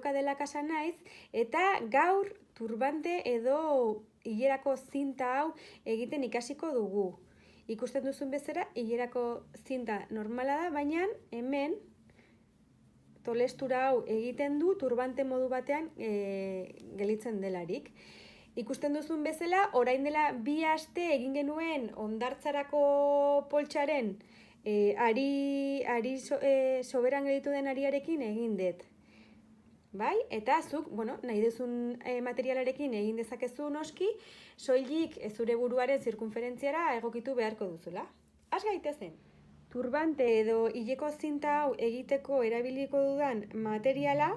loka dela kasa naiz, eta gaur turbante edo hilerako zinta hau egiten ikasiko dugu. Ikusten duzun bezala, hilerako zinta normala da, baina hemen tolestura hau egiten du turbante modu batean gelitzen delarik. Ikusten duzun bezala, orain dela 2 aste egin genuen hondartzarako poltsaren soberan gelitu den ariarekin egin dut. Bai? Eta zuk, nahi duzun materialarekin egin dezakezu noski, soilik zure buruaren zirkunferentziara egokitu beharko duzula. Has gaitezen! Turbante edo hileko zinta hau egiteko erabiliko dudan materiala,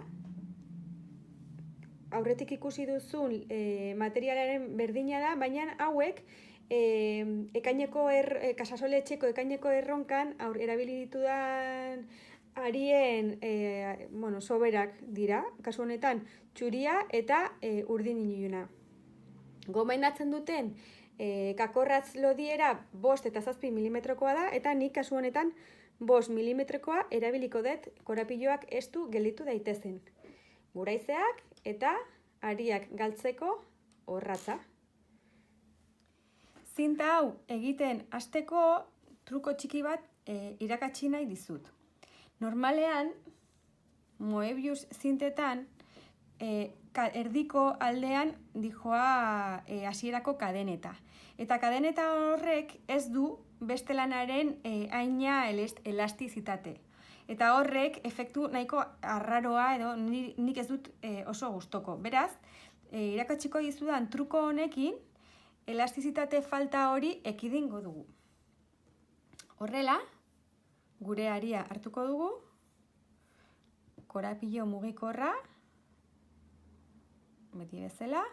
aurretik ikusi duzun materialaren berdina da, baina hauek Kasasole etxeko ekaineko erronkan erabili ditudan arien soberak dira, kasu honetan txuria eta urdin iluna. Gomendatzen duten kakorratz lodiera 5 eta 7 milimetrokoa da, eta nik kasu honetan 5 milimetrokoa erabiliko dut korapiloak estu gelditu daitezen. Guraizeak eta ariak galtzeko orratza. Zinta hau egiten hasteko truko txiki bat irakatsi nahi dizut. Normalean, Moebius zintetan, erdiko aldean dijoa hasierako kadeneta. Eta kadeneta horrek ez du beste lanaren haina elastizitate. Eta horrek efektu nahiko arraroa edo nik ez dut oso gustoko. Beraz, irakatsiko dizudan truko honekin, elastizitate falta hori ekidingo dugu. Horrela, gure aria hartuko dugu, korapilo mugikorra, beti bezala.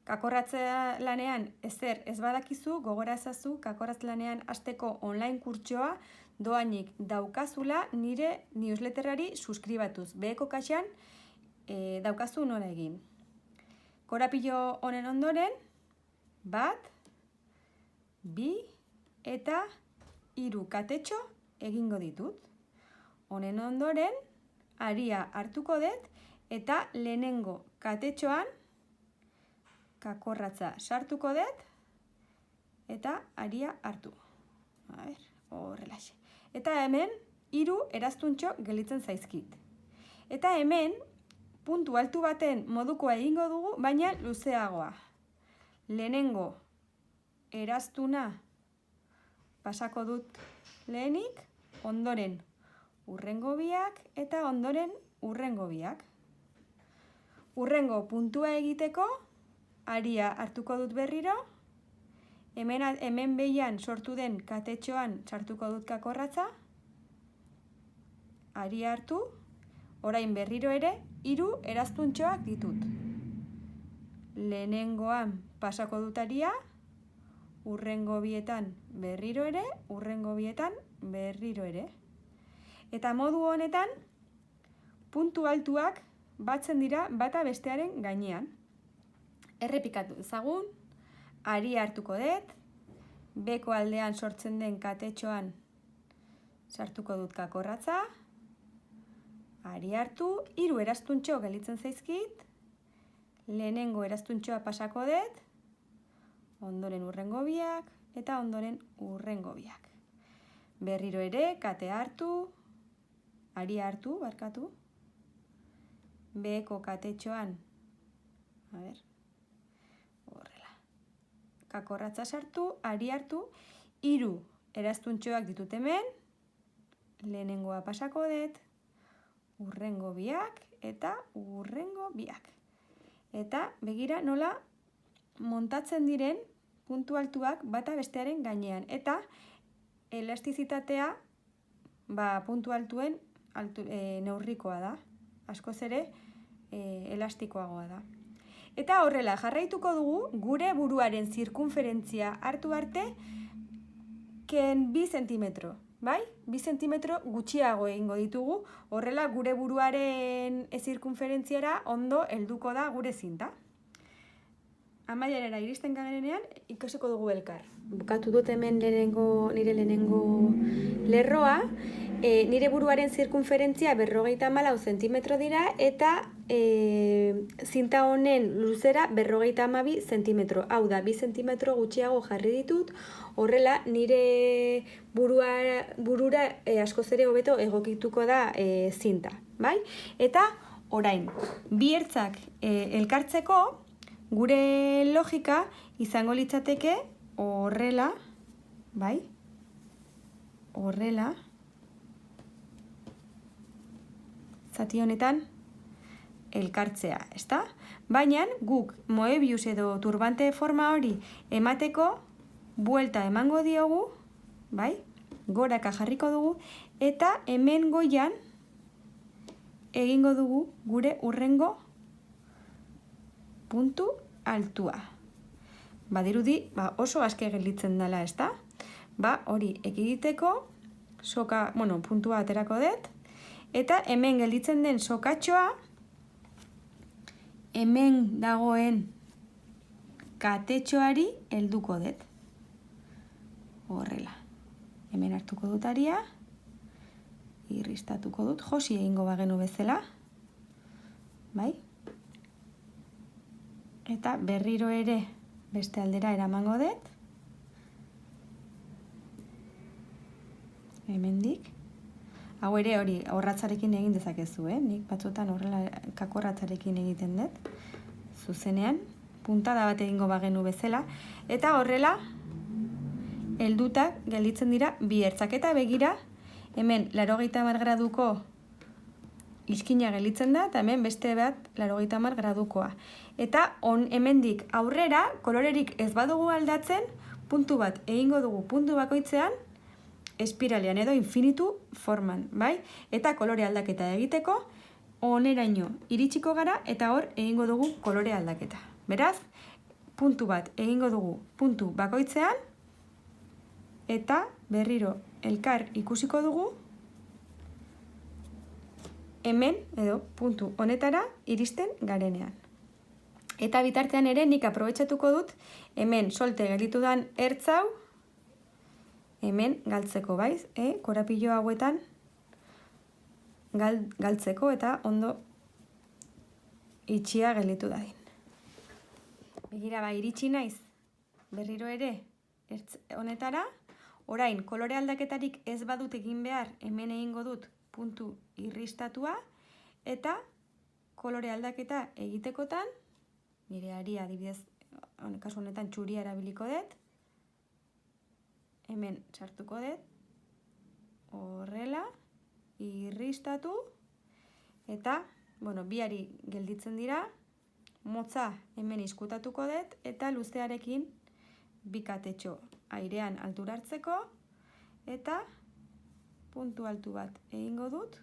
Kakorratze lanean ezer ez badakizu, gogora ezazu kakorratze lanean hasteko online kurtsoa doainik daukazula nire newsletterari suskribatuz. Beheko kaxan daukazu nola egin. Korapilo honen ondoren, 1, 2 eta 3 katetxo egingo ditut. Honen ondoren, aria hartuko dut eta lehenengo katetxoan kakorratza sartuko dut eta aria hartu. Horrelaxe. Eta hemen 3 eraztuntxo gelitzen zaizkit. Eta hemen puntu altu baten modukoa egingo dugu, baina luzeagoa. Lehenengo eraztuna pasako dut lehenik, ondoren hurrengo biak eta ondoren hurrengo biak. Hurrengo puntua egiteko, aria hartuko dut berriro, hemen behian sortu den katetxoan sartuko dut kakorratza, aria hartu, orain berriro ere, 3 eraztuntxoak ditut. Lehenengoan pasako dut aria, hurrengo bietan berriro ere, hurrengo bietan berriro ere. Eta modu honetan, puntu altuak batzen dira bata bestearen gainean. Errepikatu ezagun, aria hartuko dut, beko aldean sortzen den katetxoan sartuko dut kakorratza, aria hartu, 3 eraztuntxo gelitzen zaizkit, lehenengo eraztuntxoa pasako dut, ondoren hurrengo biak eta ondoren hurrengo biak. Berriro ere, kate hartu, aria hartu, barkatu, beheko katetxoan, horrela, kakorratza sartu, aria hartu, 3 eraztuntxoak ditut hemen, lehenengoa pasako dut, hurrengo biak eta hurrengo biak. Eta begira nola montatzen diren puntu altuak bata bestearen gainean. Eta elastizitatea puntu altuen neurrikoa da. Askoz ere elastikoagoa da. Eta horrela jarraituko dugu gure buruaren zirkunferentzia hartu arte ken 2 zentimetro. Bai? 2 zentimetro gutxiago egingo ditugu, horrela gure buruaren zirkunferentziara ondo helduko da gure zinta. Amaierara iristen garenean ikasiko dugu elkar. Bukatu dut hemen nire lehenengo lerroa, nire buruaren zirkunferentzia 54 zentimetro dira eta zinta honen luzera 52 zentimetro. Hau da, 2 zentimetro gutxiago jarri ditut, horrela nire burura askoz ere hobeto egokituko da zinta, bai? Eta orain, bi ertzak elkartzeko gure logika izango litzateke horrela, bai? Horrela, zati honetan elkartzea, ezta? Baina guk Moebius edo turbante forma hori emateko buelta emango diogu, bai? Goraka jarriko dugu eta hemen goian egingo dugu gure urrengo puntu altua. Badirudi, oso aske gelditzen dela, ezta? Hori ekiditeko soka, puntua aterako dut, eta hemen gelditzen den sokatxoa hemen dagoen katetxoari helduko dut. Horrela. Hemen hartuko dut aria, irristatuko dut, josi egingo bagenu bezala, bai? Eta berriro ere beste aldera eramango dut. Hemendik. Hau ere hori horratzarekin egin dezakezu, nik batzutan horrela kakorratzarekin egiten dut, zuzenean, puntada bat egingo bagenu bezala, eta horrela heldutak gelditzen dira bi ertzak. Eta begira, hemen 80 graduko izkina gelditzen da, eta hemen beste bat 80 gradukoa. Eta hemendik aurrera, kolorerik ez badugu aldatzen, puntu bat egingo dugu puntu bakoitzean, espiralean edo infinitu forman, bai? Eta kolore aldaketa egiteko, oneraino iritsiko gara eta hor egingo dugu kolore aldaketa. Beraz, puntu bat egingo dugu puntu bakoitzean eta berriro elkar ikusiko dugu hemen edo puntu honetara iristen garenean. Eta bitartean ere nik aprobetxatuko dut hemen solte gelditu dan ertz hau hemen galtzeko, baiz, korapilo hauetan galtzeko eta ondo itxia gelditu dadin. Begira, iritsi naiz berriro ere ertz honetara, orain kolore aldaketarik ez badut egin behar, hemen egingo dut puntu irristatua eta kolore aldaketa egitekotan, nire aria adibidez, kasu honetan txuria erabiliko dut, hemen sartuko dut, horrela, irristatu, eta, biari gelditzen dira, motza hemen izkutatuko dut, eta luzearekin bikatetxo airean altura hartzeko, eta puntu altu bat egingo dut,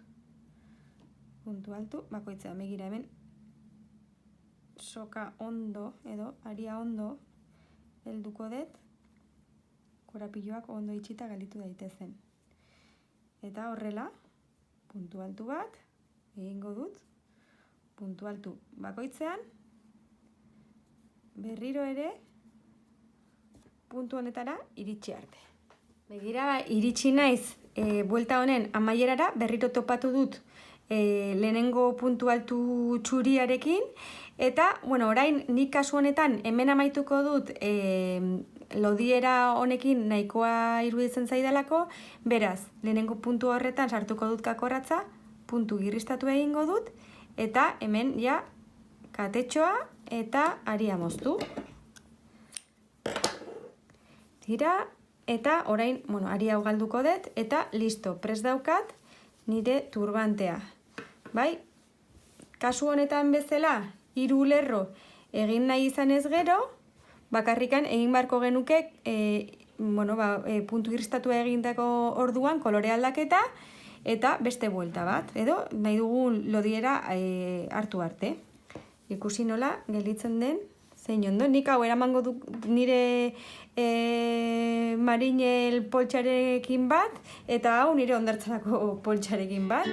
puntu altu, bakoitza, begira hemen, soka ondo, edo aria ondo, helduko dut, korapiloak ondo itxita gelditu daitezen. Eta horrela, puntu altu bat, egingo dut, puntu altu bakoitzean, berriro ere, puntu honetara iritsi arte. Begira, iritsi naiz, buelta honen amaierara, berriro topatu dut lehenengo puntu altu txuriarekin, eta, orain nik kasu honetan hemen amaituko dut lodiera honekin nahikoa iruditzen zaidalako, beraz, lehenengo puntu horretan sartuko dut kakorratza, puntu irristatu egingo dut, eta hemen ja katetxoa eta aria moztu. Tira, eta orain, aria hau galduko dut, eta listo, prest daukat nire turbantea. Bai, kasu honetan bezala, 3 lerro egin nahi izan ez gero, bakarrikan egin barko genuke puntu irristatua egindako orduan kolore aldaketa eta beste buelta bat, edo nahi dugun lodiera hartu arte. Ikusi nola gelditzen den zein ondo. Nik hau eramango du nire marinel poltsarekin bat eta hau nire hondartzarako poltsarekin bat.